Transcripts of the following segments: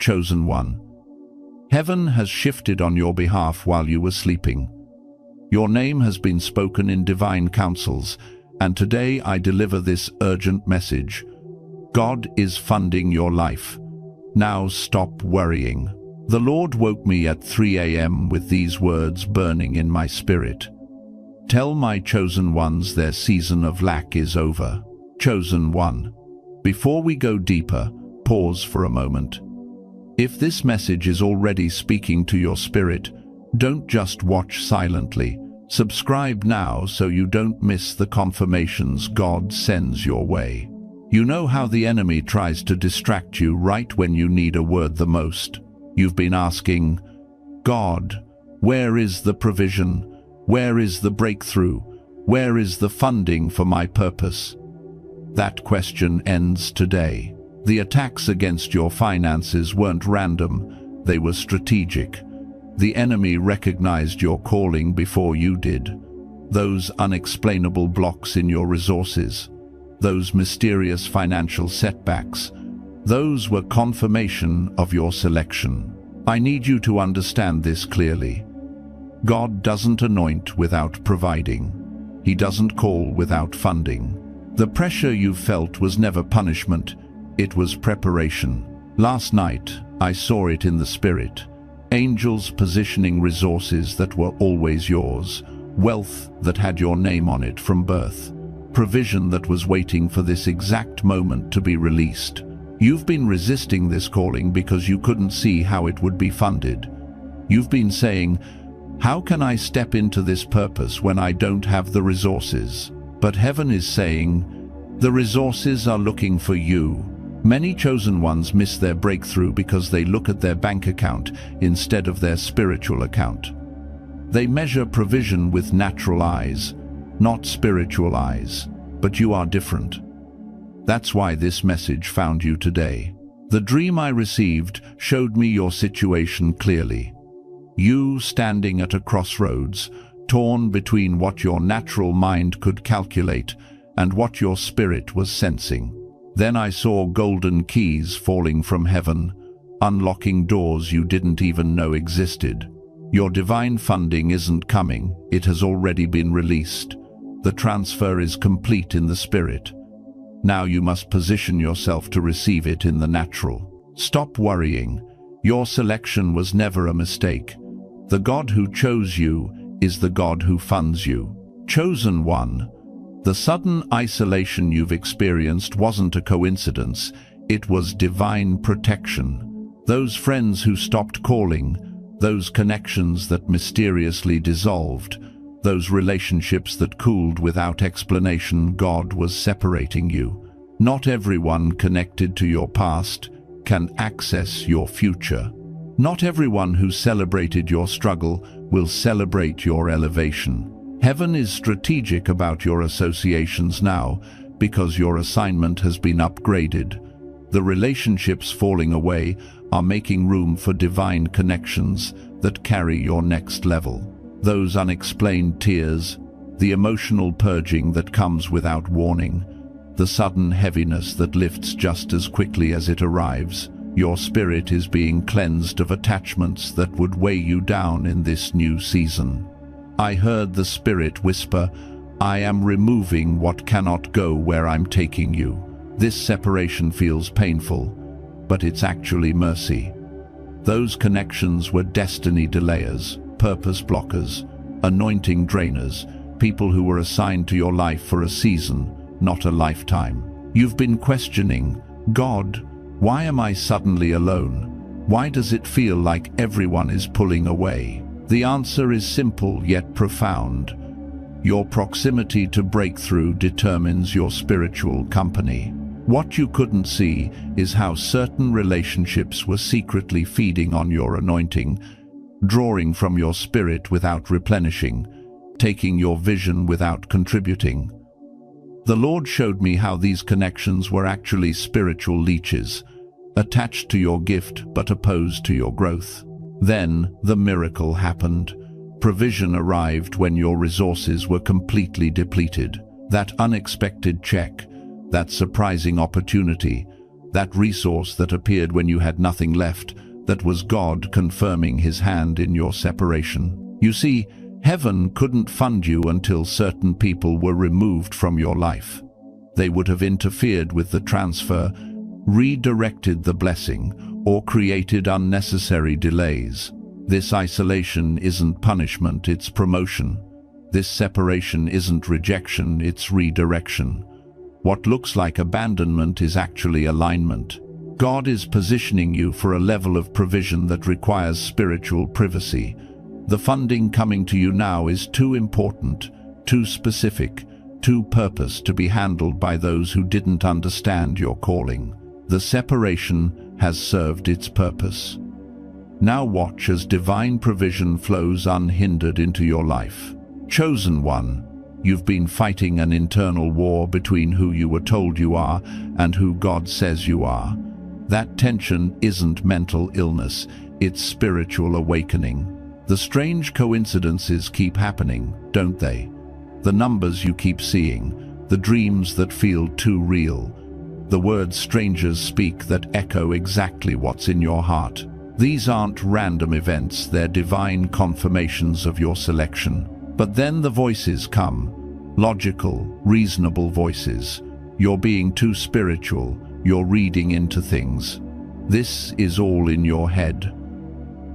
chosen one. Heaven has shifted on your behalf while you were sleeping. Your name has been spoken in divine councils, and today I deliver this urgent message. God is funding your life. Now stop worrying. The Lord woke me at 3 a.m. with these words burning in my spirit. Tell my chosen ones their season of lack is over. Chosen one. Before we go deeper, pause for a moment. If this message is already speaking to your spirit, don't just watch silently. Subscribe now so you don't miss the confirmations God sends your way. You know how the enemy tries to distract you right when you need a word the most. You've been asking, God, where is the provision? Where is the breakthrough? Where is the funding for my purpose? That question ends today. The attacks against your finances weren't random, they were strategic. The enemy recognized your calling before you did. Those unexplainable blocks in your resources, those mysterious financial setbacks, those were confirmation of your selection. I need you to understand this clearly. God doesn't anoint without providing. He doesn't call without funding. The pressure you felt was never punishment, it was preparation. Last night, I saw it in the spirit. Angels positioning resources that were always yours, wealth that had your name on it from birth, provision that was waiting for this exact moment to be released. You've been resisting this calling because you couldn't see how it would be funded. You've been saying, how can I step into this purpose when I don't have the resources? But heaven is saying, the resources are looking for you. Many chosen ones miss their breakthrough because they look at their bank account instead of their spiritual account. They measure provision with natural eyes, not spiritual eyes, but you are different. That's why this message found you today. The dream I received showed me your situation clearly. You standing at a crossroads, torn between what your natural mind could calculate and what your spirit was sensing. Then I saw golden keys falling from heaven, unlocking doors you didn't even know existed. Your divine funding isn't coming, it has already been released. The transfer is complete in the spirit. Now you must position yourself to receive it in the natural. Stop worrying. Your selection was never a mistake. The God who chose you is the God who funds you. Chosen one. The sudden isolation you've experienced wasn't a coincidence, it was divine protection. Those friends who stopped calling, those connections that mysteriously dissolved, those relationships that cooled without explanation, God was separating you. Not everyone connected to your past can access your future. Not everyone who celebrated your struggle will celebrate your elevation. Heaven is strategic about your associations now because your assignment has been upgraded. The relationships falling away are making room for divine connections that carry your next level. Those unexplained tears, the emotional purging that comes without warning, the sudden heaviness that lifts just as quickly as it arrives. Your spirit is being cleansed of attachments that would weigh you down in this new season. I heard the Spirit whisper, I am removing what cannot go where I'm taking you. This separation feels painful, but it's actually mercy. Those connections were destiny delayers, purpose blockers, anointing drainers, people who were assigned to your life for a season, not a lifetime. You've been questioning, God, why am I suddenly alone? Why does it feel like everyone is pulling away? The answer is simple yet profound. Your proximity to breakthrough determines your spiritual company. What you couldn't see is how certain relationships were secretly feeding on your anointing, drawing from your spirit without replenishing, taking your vision without contributing. The Lord showed me how these connections were actually spiritual leeches, attached to your gift but opposed to your growth. Then the miracle happened. Provision arrived when your resources were completely depleted. That unexpected check, that surprising opportunity, that resource that appeared when you had nothing left, that was God confirming his hand in your separation. You see, heaven couldn't fund you until certain people were removed from your life. They would have interfered with the transfer, redirected the blessing, or created unnecessary delays. This isolation isn't punishment, it's promotion. This separation isn't rejection, it's redirection. What looks like abandonment is actually alignment. God is positioning you for a level of provision that requires spiritual privacy. The funding coming to you now is too important, too specific, too purpose to be handled by those who didn't understand your calling. The separation has served its purpose. Now watch as divine provision flows unhindered into your life. Chosen one, you've been fighting an internal war between who you were told you are and who God says you are. That tension isn't mental illness, it's spiritual awakening. The strange coincidences keep happening, don't they? The numbers you keep seeing, the dreams that feel too real, the words strangers speak that echo exactly what's in your heart. These aren't random events, they're divine confirmations of your selection. But then the voices come, logical, reasonable voices. You're being too spiritual, you're reading into things. This is all in your head.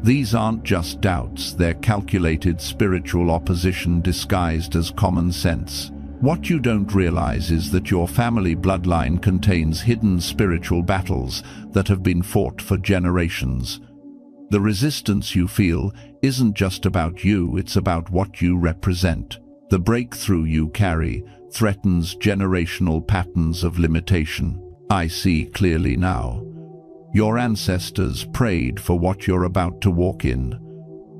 These aren't just doubts, they're calculated spiritual opposition disguised as common sense. What you don't realize is that your family bloodline contains hidden spiritual battles that have been fought for generations. The resistance you feel isn't just about you, it's about what you represent. The breakthrough you carry threatens generational patterns of limitation. I see clearly now. Your ancestors prayed for what you're about to walk in.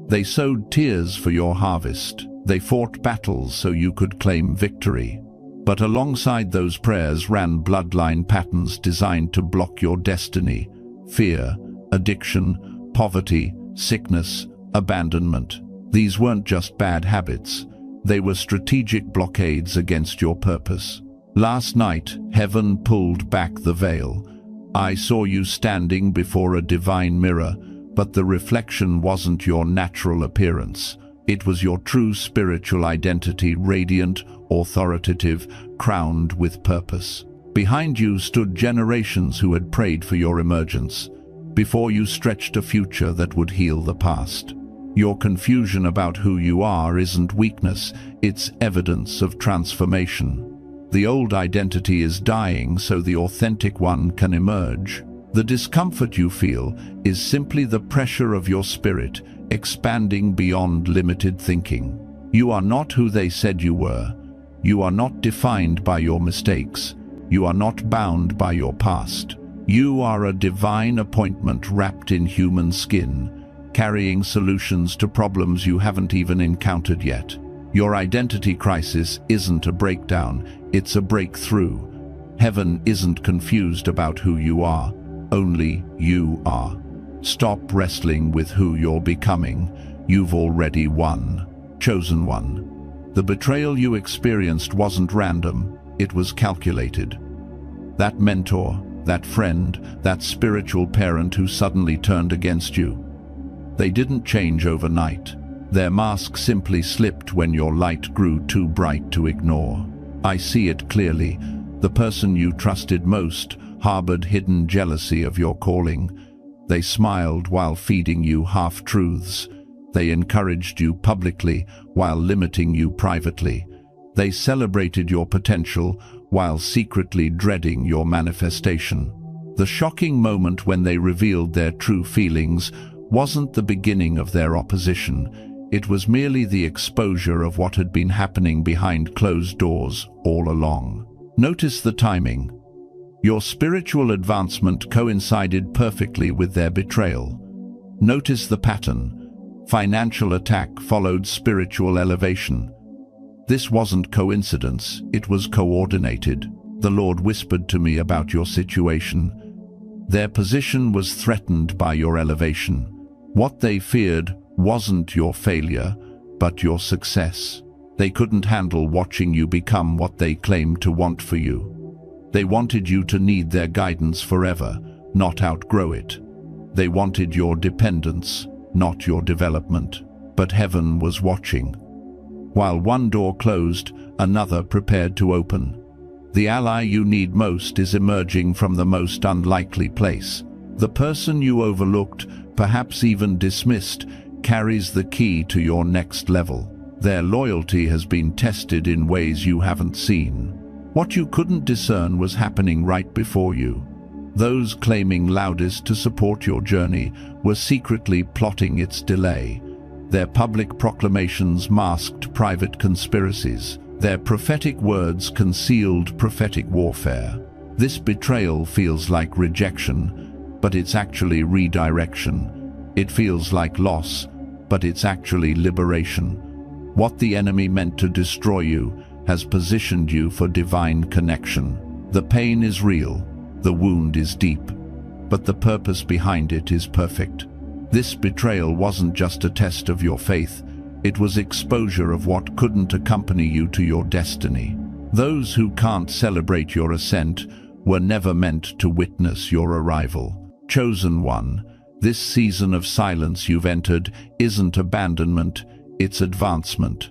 They sowed tears for your harvest. They fought battles so you could claim victory. But alongside those prayers ran bloodline patterns designed to block your destiny. Fear, addiction, poverty, sickness, abandonment. These weren't just bad habits. They were strategic blockades against your purpose. Last night, heaven pulled back the veil. I saw you standing before a divine mirror, but the reflection wasn't your natural appearance. It was your true spiritual identity, radiant, authoritative, crowned with purpose. Behind you stood generations who had prayed for your emergence. Before you stretched a future that would heal the past. Your confusion about who you are isn't weakness, it's evidence of transformation. The old identity is dying so the authentic one can emerge. The discomfort you feel is simply the pressure of your spirit expanding beyond limited thinking. You are not who they said you were. You are not defined by your mistakes. You are not bound by your past. You are a divine appointment wrapped in human skin, carrying solutions to problems you haven't even encountered yet. Your identity crisis isn't a breakdown, it's a breakthrough. Heaven isn't confused about who you are, only you are. Stop wrestling with who you're becoming. You've already won. Chosen one. The betrayal you experienced wasn't random, it was calculated. That mentor, that friend, that spiritual parent who suddenly turned against you. They didn't change overnight. Their mask simply slipped when your light grew too bright to ignore. I see it clearly. The person you trusted most harbored hidden jealousy of your calling. They smiled while feeding you half-truths. They encouraged you publicly while limiting you privately. They celebrated your potential while secretly dreading your manifestation. The shocking moment when they revealed their true feelings wasn't the beginning of their opposition. It was merely the exposure of what had been happening behind closed doors all along. Notice the timing. Your spiritual advancement coincided perfectly with their betrayal. Notice the pattern. Financial attack followed spiritual elevation. This wasn't coincidence, it was coordinated. The Lord whispered to me about your situation. Their position was threatened by your elevation. What they feared wasn't your failure, but your success. They couldn't handle watching you become what they claimed to want for you. They wanted you to need their guidance forever, not outgrow it. They wanted your dependence, not your development. But heaven was watching. While one door closed, another prepared to open. The ally you need most is emerging from the most unlikely place. The person you overlooked, perhaps even dismissed, carries the key to your next level. Their loyalty has been tested in ways you haven't seen. What you couldn't discern was happening right before you. Those claiming loudest to support your journey were secretly plotting its delay. Their public proclamations masked private conspiracies. Their prophetic words concealed prophetic warfare. This betrayal feels like rejection, but it's actually redirection. It feels like loss, but it's actually liberation. What the enemy meant to destroy you has positioned you for divine connection. The pain is real, the wound is deep, but the purpose behind it is perfect. This betrayal wasn't just a test of your faith, it was exposure of what couldn't accompany you to your destiny. Those who can't celebrate your ascent were never meant to witness your arrival. Chosen one, this season of silence you've entered isn't abandonment, it's advancement.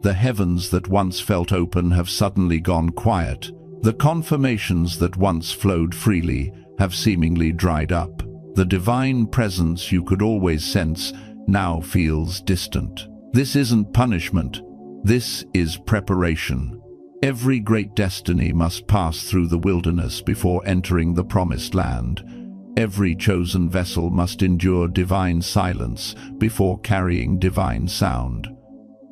The heavens that once felt open have suddenly gone quiet. The confirmations that once flowed freely have seemingly dried up. The divine presence you could always sense now feels distant. This isn't punishment. This is preparation. Every great destiny must pass through the wilderness before entering the promised land. Every chosen vessel must endure divine silence before carrying divine sound.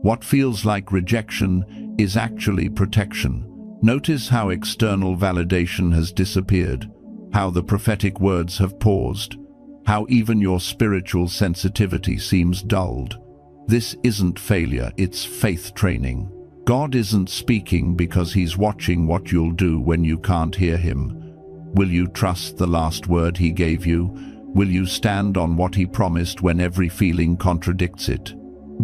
What feels like rejection is actually protection. Notice how external validation has disappeared, how the prophetic words have paused, how even your spiritual sensitivity seems dulled. This isn't failure, it's faith training. God isn't speaking because he's watching what you'll do when you can't hear him. Will you trust the last word he gave you? Will you stand on what he promised when every feeling contradicts it?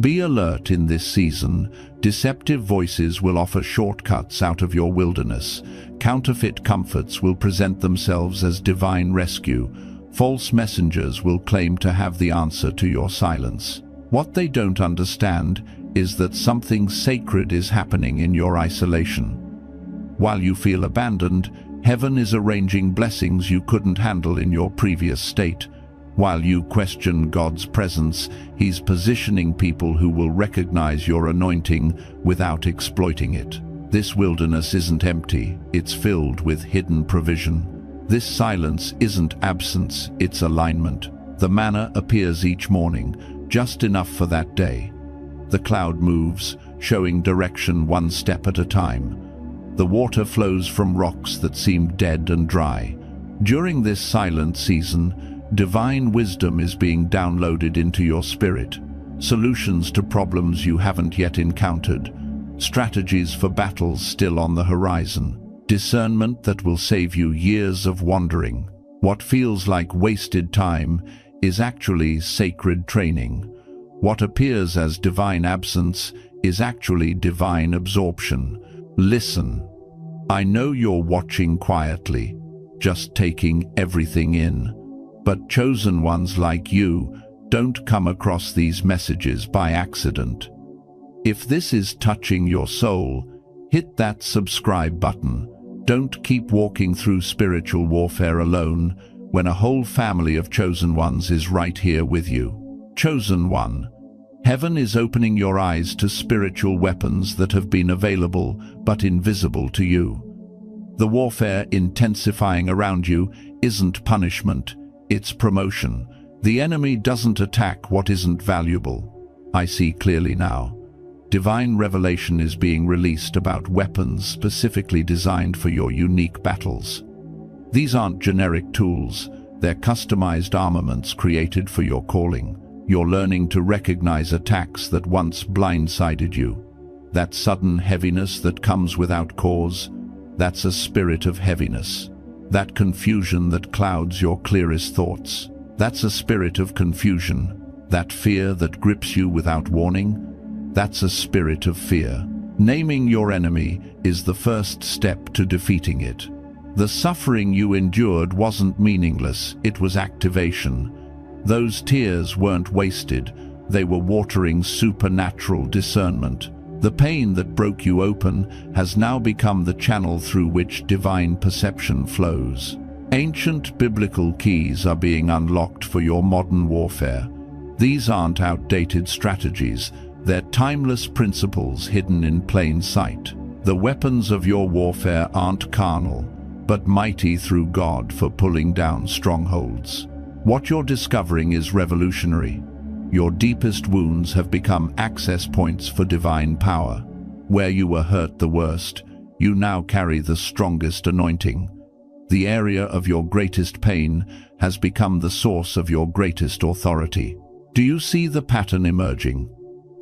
Be alert in this season. Deceptive voices will offer shortcuts out of your wilderness. Counterfeit comforts will present themselves as divine rescue. False messengers will claim to have the answer to your silence. What they don't understand is that something sacred is happening in your isolation. While you feel abandoned, heaven is arranging blessings you couldn't handle in your previous state. While you question God's presence, he's positioning people who will recognize your anointing without exploiting it. This wilderness isn't empty, it's filled with hidden provision. This silence isn't absence, it's alignment. The manna appears each morning, just enough for that day. The cloud moves, showing direction one step at a time. The water flows from rocks that seem dead and dry. During this silent season, divine wisdom is being downloaded into your spirit. Solutions to problems you haven't yet encountered. Strategies for battles still on the horizon. Discernment that will save you years of wandering. What feels like wasted time is actually sacred training. What appears as divine absence is actually divine absorption. Listen. I know you're watching quietly, just taking everything in. But chosen ones like you don't come across these messages by accident. If this is touching your soul, hit that subscribe button. Don't keep walking through spiritual warfare alone when a whole family of chosen ones is right here with you. Chosen one, heaven is opening your eyes to spiritual weapons that have been available but invisible to you. The warfare intensifying around you isn't punishment, it's promotion. The enemy doesn't attack what isn't valuable. I see clearly now. Divine revelation is being released about weapons specifically designed for your unique battles. These aren't generic tools, they're customized armaments created for your calling. You're learning to recognize attacks that once blindsided you. That sudden heaviness that comes without cause, that's a spirit of heaviness. That confusion that clouds your clearest thoughts, that's a spirit of confusion. That fear that grips you without warning, that's a spirit of fear. Naming your enemy is the first step to defeating it. The suffering you endured wasn't meaningless, it was activation. Those tears weren't wasted, they were watering supernatural discernment. The pain that broke you open has now become the channel through which divine perception flows. Ancient biblical keys are being unlocked for your modern warfare. These aren't outdated strategies, they're timeless principles hidden in plain sight. The weapons of your warfare aren't carnal, but mighty through God for pulling down strongholds. What you're discovering is revolutionary. Your deepest wounds have become access points for divine power. Where you were hurt the worst, you now carry the strongest anointing. The area of your greatest pain has become the source of your greatest authority. Do you see the pattern emerging?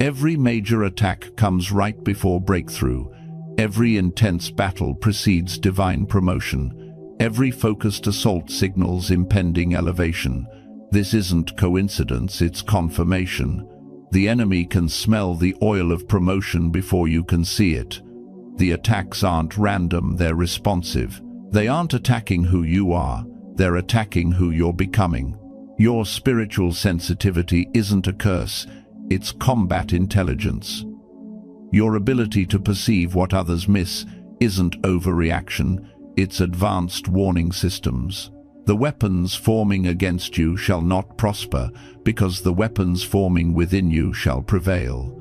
Every major attack comes right before breakthrough. Every intense battle precedes divine promotion. Every focused assault signals impending elevation. This isn't coincidence, it's confirmation. The enemy can smell the oil of promotion before you can see it. The attacks aren't random, they're responsive. They aren't attacking who you are, they're attacking who you're becoming. Your spiritual sensitivity isn't a curse, it's combat intelligence. Your ability to perceive what others miss isn't overreaction, it's advanced warning systems. The weapons forming against you shall not prosper, because the weapons forming within you shall prevail.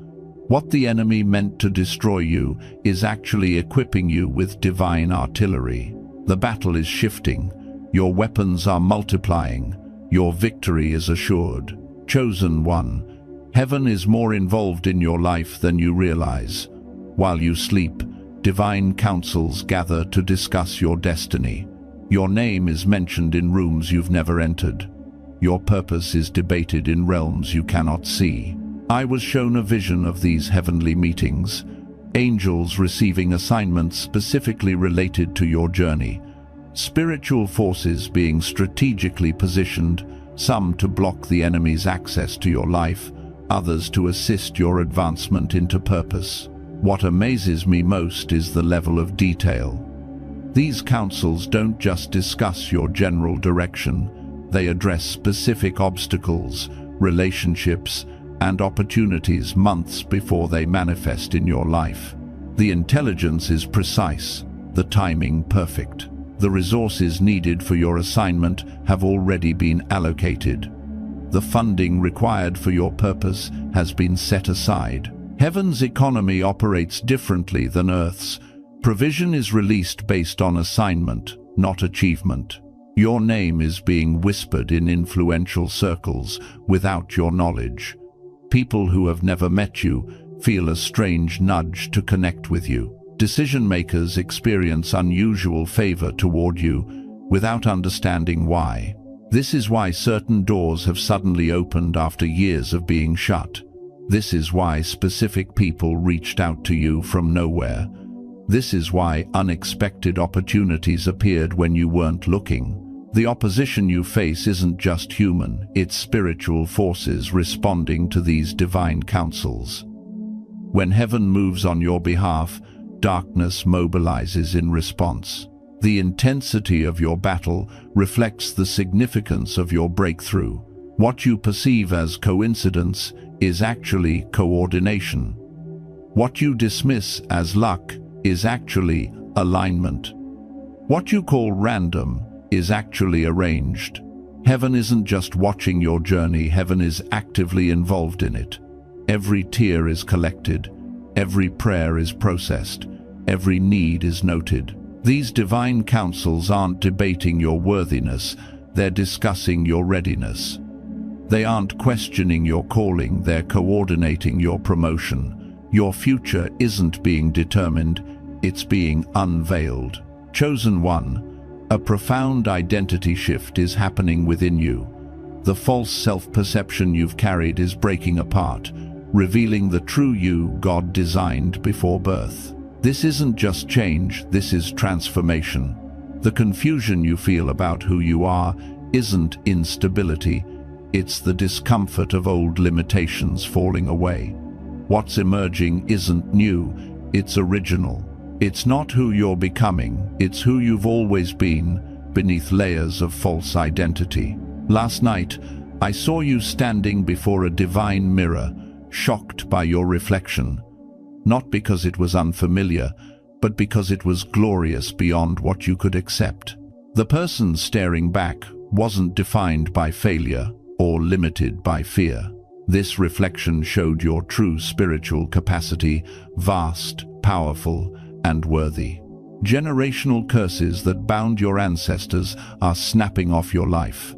What the enemy meant to destroy you is actually equipping you with divine artillery. The battle is shifting. Your weapons are multiplying. Your victory is assured. Chosen one, heaven is more involved in your life than you realize. While you sleep, divine councils gather to discuss your destiny. Your name is mentioned in rooms you've never entered. Your purpose is debated in realms you cannot see. I was shown a vision of these heavenly meetings, angels receiving assignments specifically related to your journey, spiritual forces being strategically positioned, some to block the enemy's access to your life, others to assist your advancement into purpose. What amazes me most is the level of detail. These councils don't just discuss your general direction, they address specific obstacles, relationships, and opportunities months before they manifest in your life. The intelligence is precise, the timing perfect. The resources needed for your assignment have already been allocated. The funding required for your purpose has been set aside. Heaven's economy operates differently than Earth's. Provision is released based on assignment, not achievement. Your name is being whispered in influential circles without your knowledge. People who have never met you feel a strange nudge to connect with you. Decision makers experience unusual favor toward you without understanding why. This is why certain doors have suddenly opened after years of being shut. This is why specific people reached out to you from nowhere. This is why unexpected opportunities appeared when you weren't looking. The opposition you face isn't just human, it's spiritual forces responding to these divine counsels. When heaven moves on your behalf, darkness mobilizes in response. The intensity of your battle reflects the significance of your breakthrough. What you perceive as coincidence is actually coordination. What you dismiss as luck is actually alignment. What you call random is actually arranged. Heaven isn't just watching your journey, heaven is actively involved in it. Every tear is collected, every prayer is processed, every need is noted. These divine councils aren't debating your worthiness, they're discussing your readiness. They aren't questioning your calling, they're coordinating your promotion. Your future isn't being determined, it's being unveiled. Chosen one, a profound identity shift is happening within you. The false self-perception you've carried is breaking apart, revealing the true you God designed before birth. This isn't just change, this is transformation. The confusion you feel about who you are isn't instability, it's the discomfort of old limitations falling away. What's emerging isn't new, it's original. It's not who you're becoming, it's who you've always been, beneath layers of false identity. Last night, I saw you standing before a divine mirror, shocked by your reflection. Not because it was unfamiliar, but because it was glorious beyond what you could accept. The person staring back wasn't defined by failure or limited by fear. This reflection showed your true spiritual capacity, vast, powerful, and worthy. Generational curses that bound your ancestors are snapping off your life.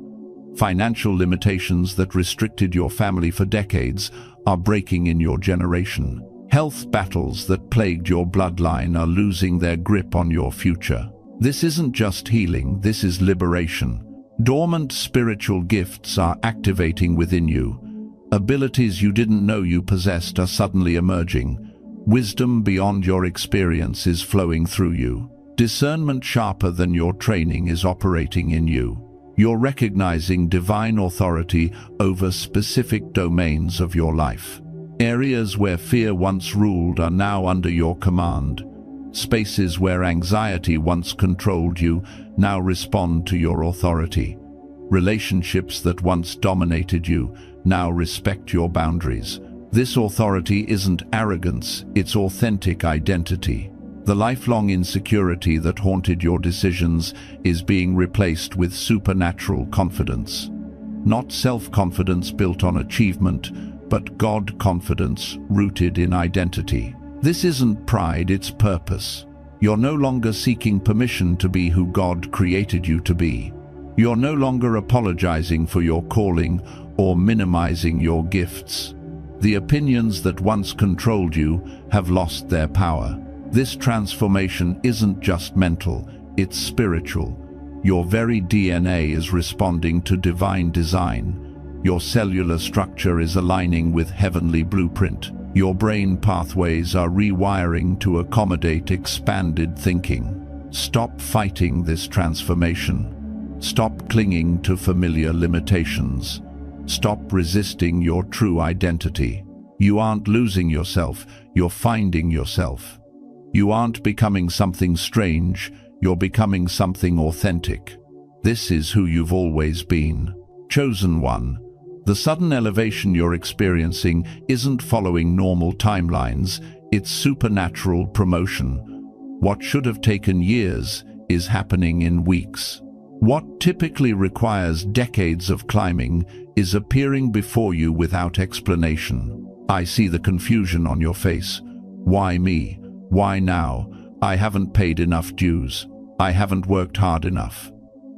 Financial limitations that restricted your family for decades are breaking in your generation. Health battles that plagued your bloodline are losing their grip on your future. This isn't just healing, this is liberation. Dormant spiritual gifts are activating within you. Abilities you didn't know you possessed are suddenly emerging. Wisdom beyond your experience is flowing through you. Discernment sharper than your training is operating in you. You're recognizing divine authority over specific domains of your life. Areas where fear once ruled are now under your command. Spaces where anxiety once controlled you now respond to your authority. Relationships that once dominated you now respect your boundaries. This authority isn't arrogance, it's authentic identity. The lifelong insecurity that haunted your decisions is being replaced with supernatural confidence. Not self-confidence built on achievement, but God confidence rooted in identity. This isn't pride, it's purpose. You're no longer seeking permission to be who God created you to be. You're no longer apologizing for your calling or minimizing your gifts. The opinions that once controlled you have lost their power. This transformation isn't just mental, it's spiritual. Your very DNA is responding to divine design. Your cellular structure is aligning with heavenly blueprint. Your brain pathways are rewiring to accommodate expanded thinking. Stop fighting this transformation. Stop clinging to familiar limitations. Stop resisting your true identity. You aren't losing yourself, you're finding yourself. You aren't becoming something strange, you're becoming something authentic. This is who you've always been. Chosen one. The sudden elevation you're experiencing isn't following normal timelines, it's supernatural promotion. What should have taken years is happening in weeks. What typically requires decades of climbing is appearing before you without explanation. I see the confusion on your face. Why me? Why now? I haven't paid enough dues. I haven't worked hard enough.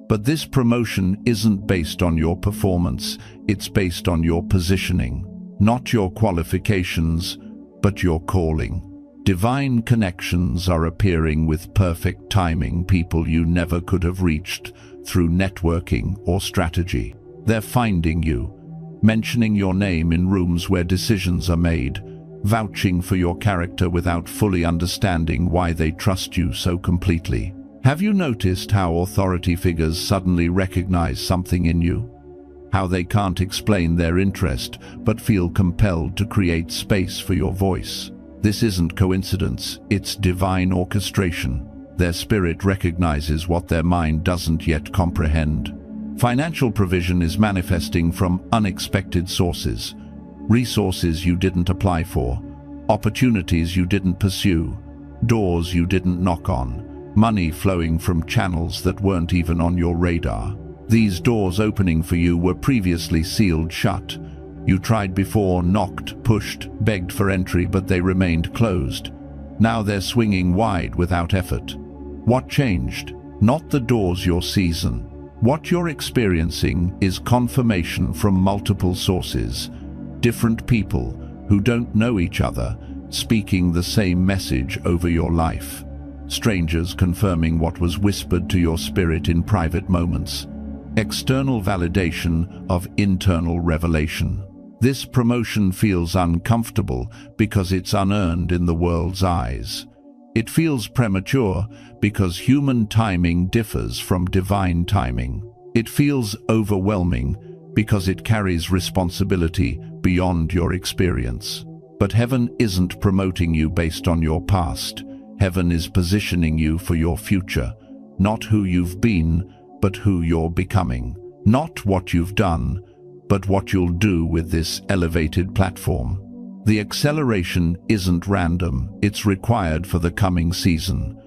But this promotion isn't based on your performance, it's based on your positioning. Not your qualifications, but your calling. Divine connections are appearing with perfect timing, people you never could have reached through networking or strategy. They're finding you, mentioning your name in rooms where decisions are made, vouching for your character without fully understanding why they trust you so completely. Have you noticed how authority figures suddenly recognize something in you? How they can't explain their interest, but feel compelled to create space for your voice? This isn't coincidence, it's divine orchestration. Their spirit recognizes what their mind doesn't yet comprehend. Financial provision is manifesting from unexpected sources. Resources you didn't apply for, opportunities you didn't pursue, doors you didn't knock on. Money flowing from channels that weren't even on your radar. These doors opening for you were previously sealed shut. You tried before, knocked, pushed, begged for entry, but they remained closed. Now they're swinging wide without effort. What changed? Not the doors your season. What you're experiencing is confirmation from multiple sources. Different people who don't know each other, speaking the same message over your life. Strangers confirming what was whispered to your spirit in private moments. External validation of internal revelation. This promotion feels uncomfortable because it's unearned in the world's eyes. It feels premature because human timing differs from divine timing. It feels overwhelming because it carries responsibility beyond your experience. But heaven isn't promoting you based on your past. Heaven is positioning you for your future, not who you've been, but who you're becoming. Not what you've done, but what you'll do with this elevated platform. The acceleration isn't random, it's required for the coming season.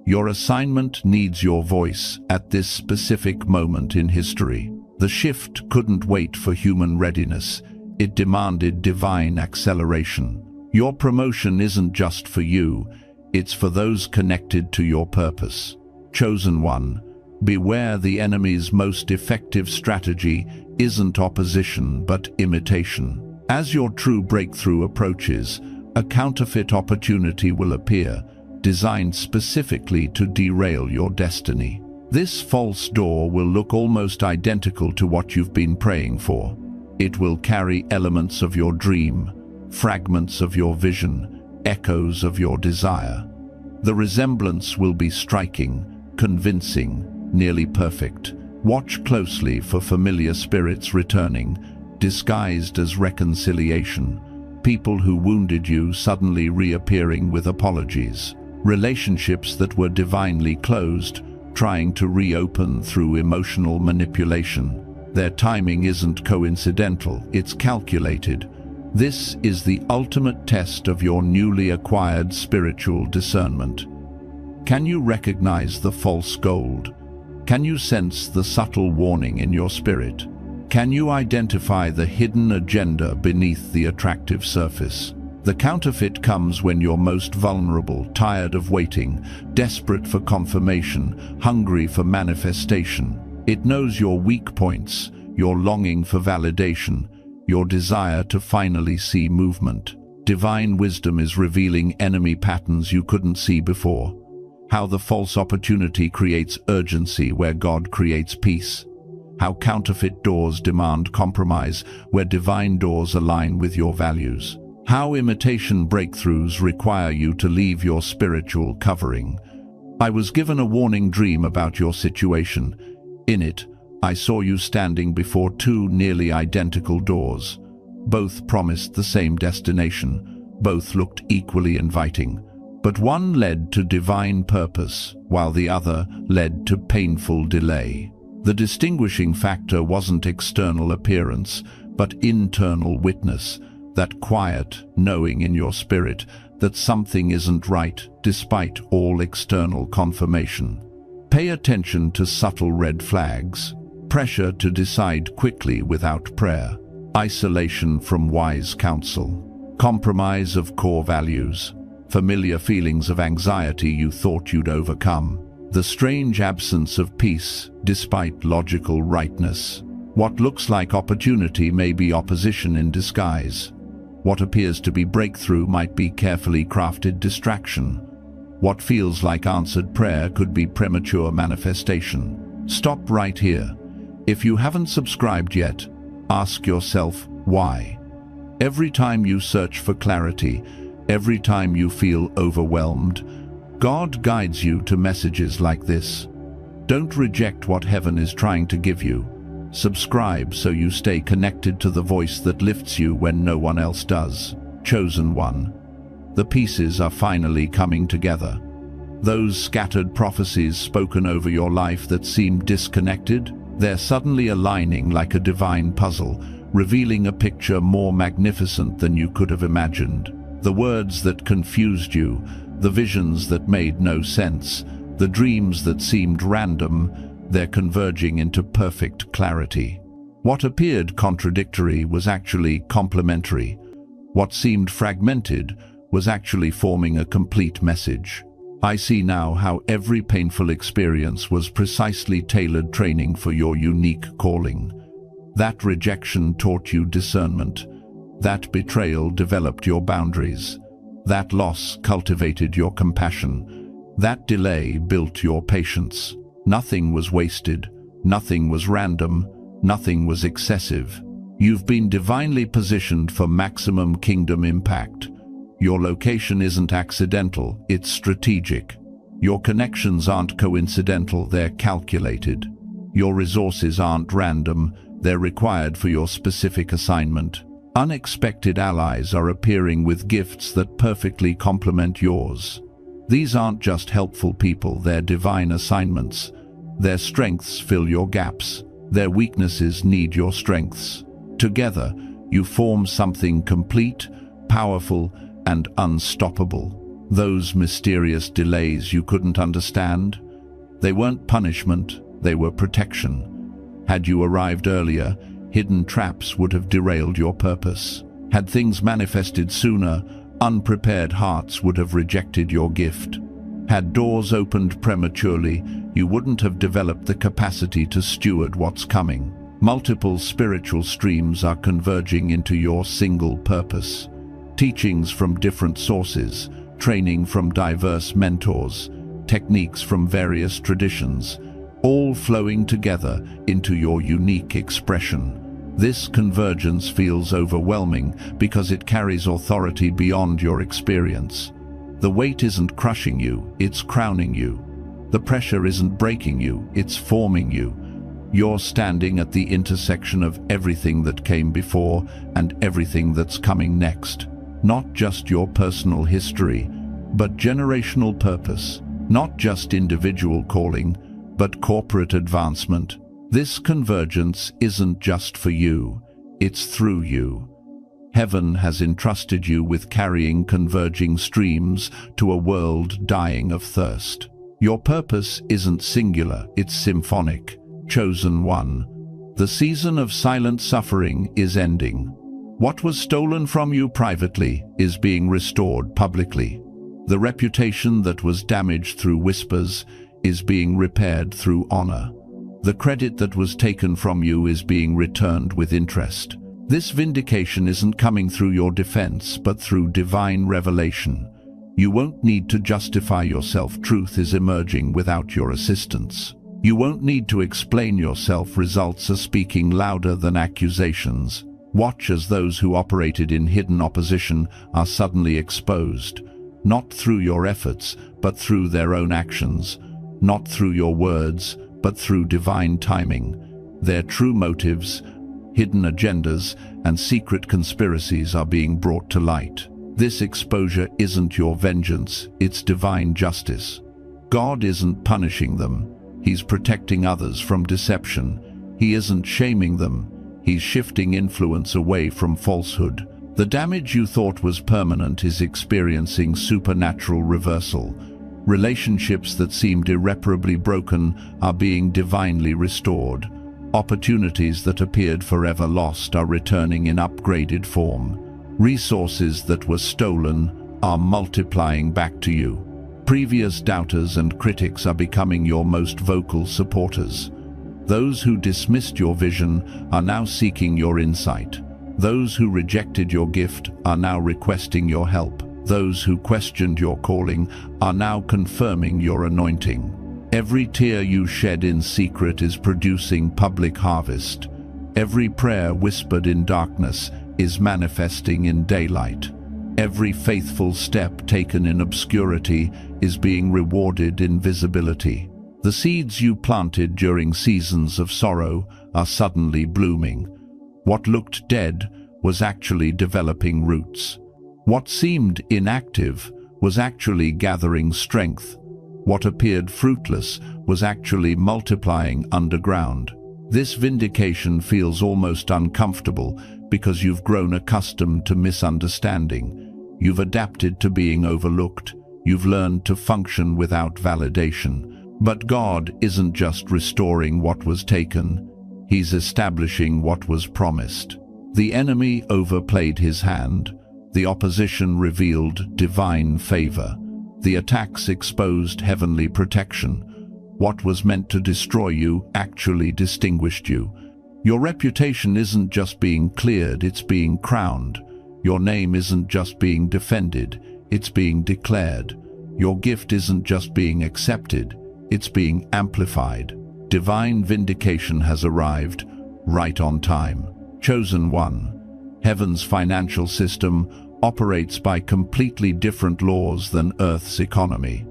Your assignment needs your voice at this specific moment in history. The shift couldn't wait for human readiness. It demanded divine acceleration. Your promotion isn't just for you, it's for those connected to your purpose. Chosen one, beware the enemy's most effective strategy isn't opposition but imitation. As your true breakthrough approaches, a counterfeit opportunity will appear, designed specifically to derail your destiny. This false door will look almost identical to what you've been praying for. It will carry elements of your dream, fragments of your vision, echoes of your desire. The resemblance will be striking, convincing, nearly perfect. Watch closely for familiar spirits returning, disguised as reconciliation. People who wounded you suddenly reappearing with apologies. Relationships that were divinely closed, trying to reopen through emotional manipulation. Their timing isn't coincidental, it's calculated. This is the ultimate test of your newly acquired spiritual discernment. Can you recognize the false gold? Can you sense the subtle warning in your spirit? Can you identify the hidden agenda beneath the attractive surface? The counterfeit comes when you're most vulnerable, tired of waiting, desperate for confirmation, hungry for manifestation. It knows your weak points, your longing for validation, your desire to finally see movement. Divine wisdom is revealing enemy patterns you couldn't see before. How the false opportunity creates urgency where God creates peace. How counterfeit doors demand compromise where divine doors align with your values. How imitation breakthroughs require you to leave your spiritual covering. I was given a warning dream about your situation. In it, I saw you standing before two nearly identical doors. Both promised the same destination. Both looked equally inviting. But one led to divine purpose, while the other led to painful delay. The distinguishing factor wasn't external appearance, but internal witness, that quiet knowing in your spirit that something isn't right despite all external confirmation. Pay attention to subtle red flags, pressure to decide quickly without prayer, isolation from wise counsel, compromise of core values, familiar feelings of anxiety you thought you'd overcome, the strange absence of peace despite logical rightness. What looks like opportunity may be opposition in disguise. What appears to be breakthrough might be carefully crafted distraction. What feels like answered prayer could be premature manifestation. Stop right here. If you haven't subscribed yet, ask yourself why. Every time you search for clarity, every time you feel overwhelmed, God guides you to messages like this. Don't reject what heaven is trying to give you. Subscribe so you stay connected to the voice that lifts you when no one else does. Chosen one. The pieces are finally coming together. Those scattered prophecies spoken over your life that seemed disconnected, they're suddenly aligning like a divine puzzle, revealing a picture more magnificent than you could have imagined. The words that confused you, the visions that made no sense, the dreams that seemed random, they're converging into perfect clarity. What appeared contradictory was actually complementary. What seemed fragmented was actually forming a complete message. I see now how every painful experience was precisely tailored training for your unique calling. That rejection taught you discernment. That betrayal developed your boundaries. That loss cultivated your compassion. That delay built your patience. Nothing was wasted, nothing was random, nothing was excessive. You've been divinely positioned for maximum kingdom impact. Your location isn't accidental, it's strategic. Your connections aren't coincidental, they're calculated. Your resources aren't random, they're required for your specific assignment. Unexpected allies are appearing with gifts that perfectly complement yours. These aren't just helpful people, they're divine assignments. Their strengths fill your gaps. Their weaknesses need your strengths. Together, you form something complete, powerful, and unstoppable. Those mysterious delays you couldn't understand? They weren't punishment, they were protection. Had you arrived earlier, hidden traps would have derailed your purpose. Had things manifested sooner, unprepared hearts would have rejected your gift. Had doors opened prematurely, you wouldn't have developed the capacity to steward what's coming. Multiple spiritual streams are converging into your single purpose. Teachings from different sources, training from diverse mentors, techniques from various traditions, all flowing together into your unique expression. This convergence feels overwhelming because it carries authority beyond your experience. The weight isn't crushing you, it's crowning you. The pressure isn't breaking you, it's forming you. You're standing at the intersection of everything that came before and everything that's coming next. Not just your personal history, but generational purpose. Not just individual calling, but corporate advancement. This convergence isn't just for you, it's through you. Heaven has entrusted you with carrying converging streams to a world dying of thirst. Your purpose isn't singular, it's symphonic. Chosen one. The season of silent suffering is ending. What was stolen from you privately is being restored publicly. The reputation that was damaged through whispers is being repaired through honor. The credit that was taken from you is being returned with interest. This vindication isn't coming through your defense, but through divine revelation. You won't need to justify yourself. Truth is emerging without your assistance. You won't need to explain yourself. Results are speaking louder than accusations. Watch as those who operated in hidden opposition are suddenly exposed. Not through your efforts, but through their own actions. Not through your words, but through divine timing. Their true motives, hidden agendas, and secret conspiracies are being brought to light. This exposure isn't your vengeance, it's divine justice. God isn't punishing them, He's protecting others from deception. He isn't shaming them, He's shifting influence away from falsehood. The damage you thought was permanent is experiencing supernatural reversal. Relationships that seemed irreparably broken are being divinely restored. Opportunities that appeared forever lost are returning in upgraded form. Resources that were stolen are multiplying back to you. Previous doubters and critics are becoming your most vocal supporters. Those who dismissed your vision are now seeking your insight. Those who rejected your gift are now requesting your help. Those who questioned your calling are now confirming your anointing. Every tear you shed in secret is producing public harvest. Every prayer whispered in darkness is manifesting in daylight. Every faithful step taken in obscurity is being rewarded in visibility. The seeds you planted during seasons of sorrow are suddenly blooming. What looked dead was actually developing roots. What seemed inactive was actually gathering strength. What appeared fruitless was actually multiplying underground. This vindication feels almost uncomfortable because you've grown accustomed to misunderstanding. You've adapted to being overlooked. You've learned to function without validation. But God isn't just restoring what was taken. He's establishing what was promised. The enemy overplayed his hand. The opposition revealed divine favor. The attacks exposed heavenly protection. What was meant to destroy you actually distinguished you. Your reputation isn't just being cleared, it's being crowned. Your name isn't just being defended, it's being declared. Your gift isn't just being accepted, it's being amplified. Divine vindication has arrived, right on time. Chosen one. Heaven's financial system operates by completely different laws than Earth's economy.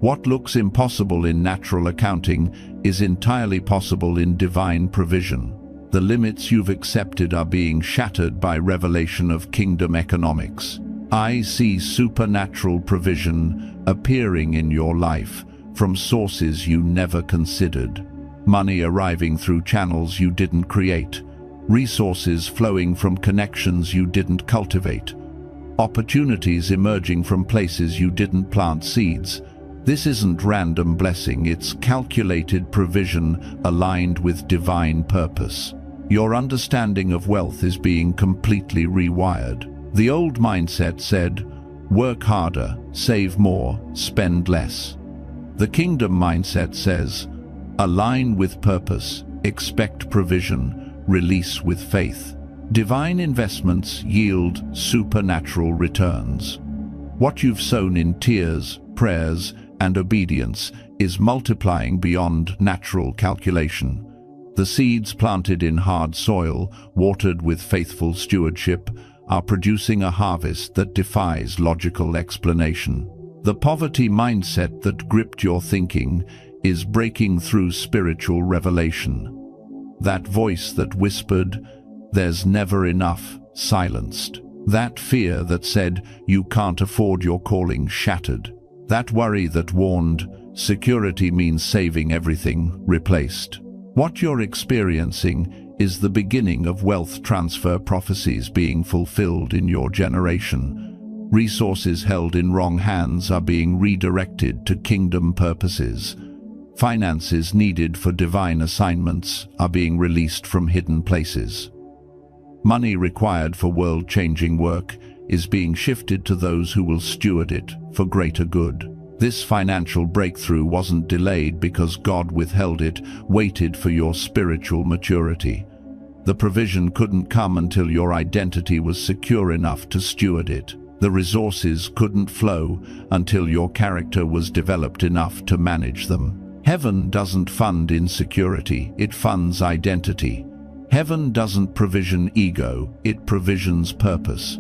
What looks impossible in natural accounting is entirely possible in divine provision. The limits you've accepted are being shattered by revelation of kingdom economics. I see supernatural provision appearing in your life from sources you never considered. Money arriving through channels you didn't create. Resources flowing from connections you didn't cultivate. Opportunities emerging from places you didn't plant seeds. This isn't random blessing, it's calculated provision aligned with divine purpose. Your understanding of wealth is being completely rewired. The old mindset said, work harder, save more, spend less. The kingdom mindset says, align with purpose, expect provision, release with faith. Divine investments yield supernatural returns. What you've sown in tears, prayers, and obedience is multiplying beyond natural calculation. The seeds planted in hard soil, watered with faithful stewardship, are producing a harvest that defies logical explanation. The poverty mindset that gripped your thinking is breaking through spiritual revelation. That voice that whispered, "There's never enough," silenced. That fear that said, "You can't afford your calling," shattered. That worry that warned, "Security means saving everything," replaced. What you're experiencing is the beginning of wealth transfer prophecies being fulfilled in your generation. Resources held in wrong hands are being redirected to kingdom purposes. Finances needed for divine assignments are being released from hidden places. Money required for world-changing work is being shifted to those who will steward it for greater good. This financial breakthrough wasn't delayed because God withheld it, waited for your spiritual maturity. The provision couldn't come until your identity was secure enough to steward it. The resources couldn't flow until your character was developed enough to manage them. Heaven doesn't fund insecurity, it funds identity. Heaven doesn't provision ego, it provisions purpose.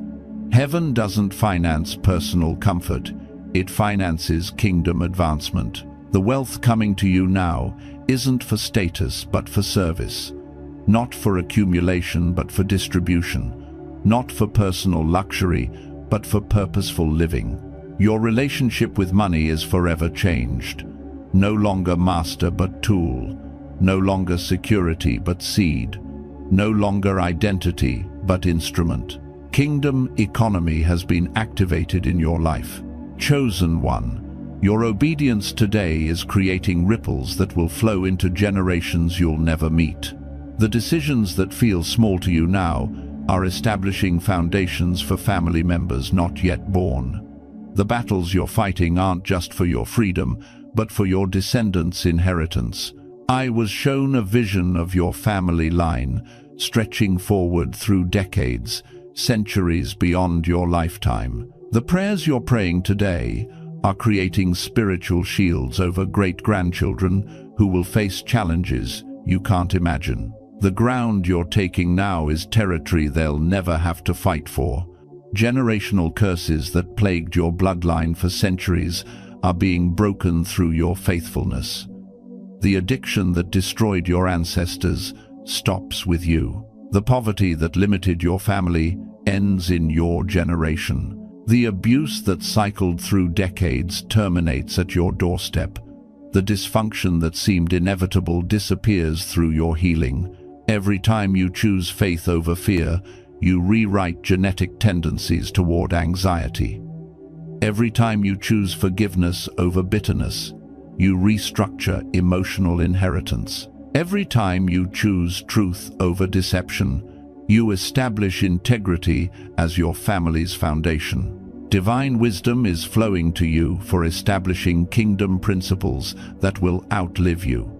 Heaven doesn't finance personal comfort, it finances kingdom advancement. The wealth coming to you now isn't for status but for service. Not for accumulation but for distribution. Not for personal luxury but for purposeful living. Your relationship with money is forever changed. No longer master but tool. No longer security but seed. No longer identity but instrument. Kingdom economy has been activated in your life. Chosen one, your obedience today is creating ripples that will flow into generations you'll never meet. The decisions that feel small to you now are establishing foundations for family members not yet born. The battles you're fighting aren't just for your freedom, but for your descendants' inheritance. I was shown a vision of your family line, stretching forward through decades, centuries beyond your lifetime. The prayers you're praying today are creating spiritual shields over great-grandchildren who will face challenges you can't imagine. The ground you're taking now is territory they'll never have to fight for. Generational curses that plagued your bloodline for centuries are being broken through your faithfulness. The addiction that destroyed your ancestors stops with you. The poverty that limited your family ends in your generation. The abuse that cycled through decades terminates at your doorstep. The dysfunction that seemed inevitable disappears through your healing. Every time you choose faith over fear, you rewrite genetic tendencies toward anxiety. Every time you choose forgiveness over bitterness, you restructure emotional inheritance. Every time you choose truth over deception, you establish integrity as your family's foundation. Divine wisdom is flowing to you for establishing kingdom principles that will outlive you.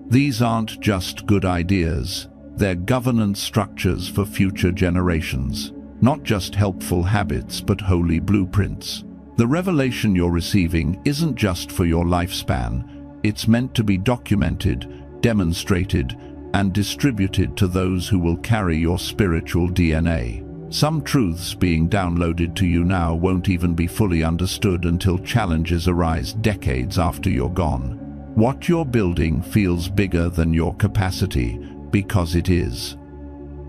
These aren't just good ideas, they're governance structures for future generations. Not just helpful habits, but holy blueprints. The revelation you're receiving isn't just for your lifespan, it's meant to be documented, demonstrated, and distributed to those who will carry your spiritual DNA. Some truths being downloaded to you now won't even be fully understood until challenges arise decades after you're gone. What you're building feels bigger than your capacity because it is.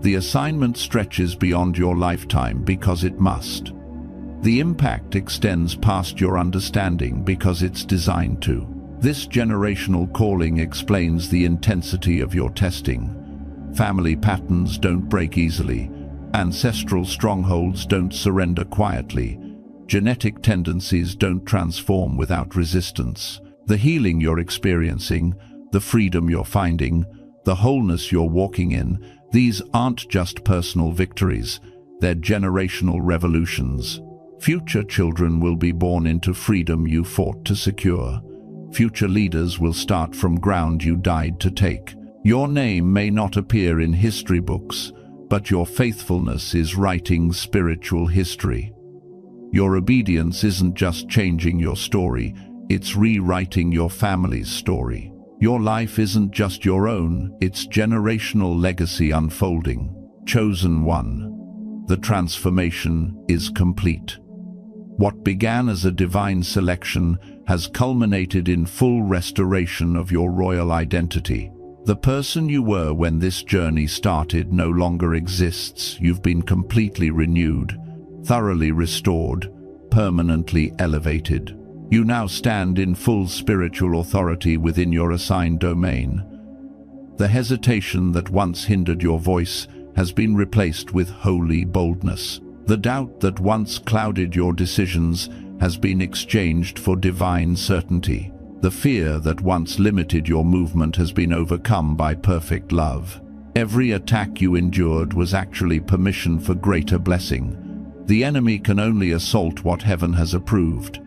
The assignment stretches beyond your lifetime because it must. The impact extends past your understanding because it's designed to. This generational calling explains the intensity of your testing. Family patterns don't break easily. Ancestral strongholds don't surrender quietly. Genetic tendencies don't transform without resistance. The healing you're experiencing, the freedom you're finding, the wholeness you're walking in, these aren't just personal victories, they're generational revolutions. Future children will be born into freedom you fought to secure. Future leaders will start from ground you died to take. Your name may not appear in history books, but your faithfulness is writing spiritual history. Your obedience isn't just changing your story, it's rewriting your family's story. Your life isn't just your own, it's generational legacy unfolding. Chosen one. The transformation is complete. What began as a divine selection has culminated in full restoration of your royal identity. The person you were when this journey started no longer exists. You've been completely renewed, thoroughly restored, permanently elevated. You now stand in full spiritual authority within your assigned domain. The hesitation that once hindered your voice has been replaced with holy boldness. The doubt that once clouded your decisions has been exchanged for divine certainty. The fear that once limited your movement has been overcome by perfect love. Every attack you endured was actually permission for greater blessing. The enemy can only assault what heaven has approved.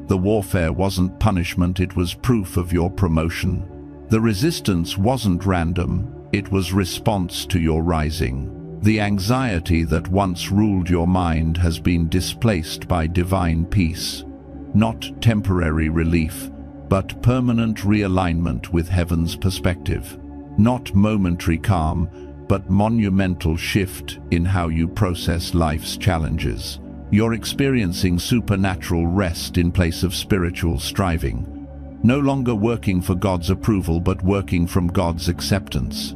The warfare wasn't punishment, it was proof of your promotion. The resistance wasn't random, it was response to your rising. The anxiety that once ruled your mind has been displaced by divine peace. Not temporary relief, but permanent realignment with heaven's perspective. Not momentary calm, but monumental shift in how you process life's challenges. You're experiencing supernatural rest in place of spiritual striving. No longer working for God's approval, but working from God's acceptance.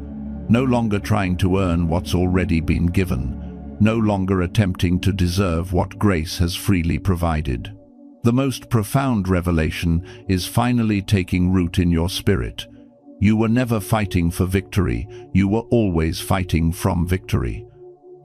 No longer trying to earn what's already been given. No longer attempting to deserve what grace has freely provided. The most profound revelation is finally taking root in your spirit. You were never fighting for victory, you were always fighting from victory.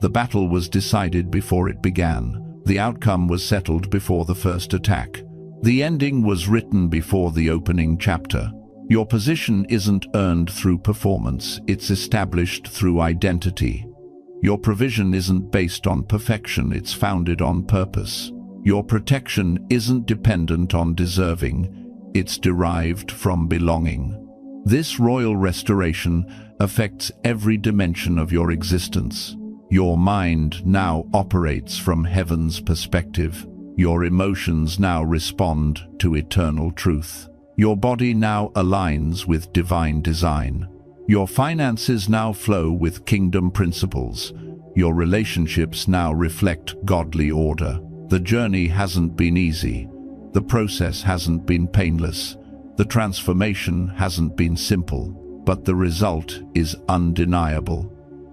The battle was decided before it began. The outcome was settled before the first attack. The ending was written before the opening chapter. Your position isn't earned through performance, it's established through identity. Your provision isn't based on perfection, it's founded on purpose. Your protection isn't dependent on deserving, it's derived from belonging. This royal restoration affects every dimension of your existence. Your mind now operates from heaven's perspective. Your emotions now respond to eternal truth. Your body now aligns with divine design. Your finances now flow with kingdom principles. Your relationships now reflect godly order. The journey hasn't been easy. The process hasn't been painless. The transformation hasn't been simple. But the result is undeniable.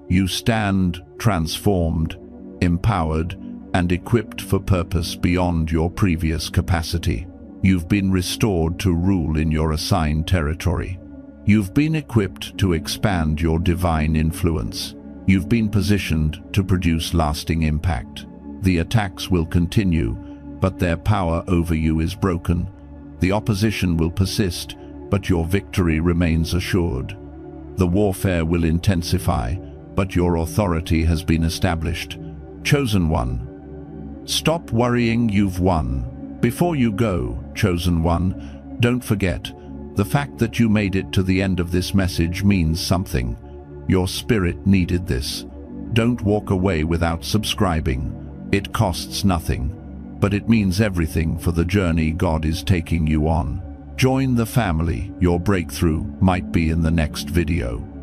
You stand transformed, empowered, and equipped for purpose beyond your previous capacity. You've been restored to rule in your assigned territory. You've been equipped to expand your divine influence. You've been positioned to produce lasting impact. The attacks will continue, but their power over you is broken. The opposition will persist, but your victory remains assured. The warfare will intensify, but your authority has been established. Chosen one. Stop worrying, you've won. Before you go, chosen one, don't forget, the fact that you made it to the end of this message means something. Your spirit needed this. Don't walk away without subscribing. It costs nothing, but it means everything for the journey God is taking you on. Join the family. Your breakthrough might be in the next video.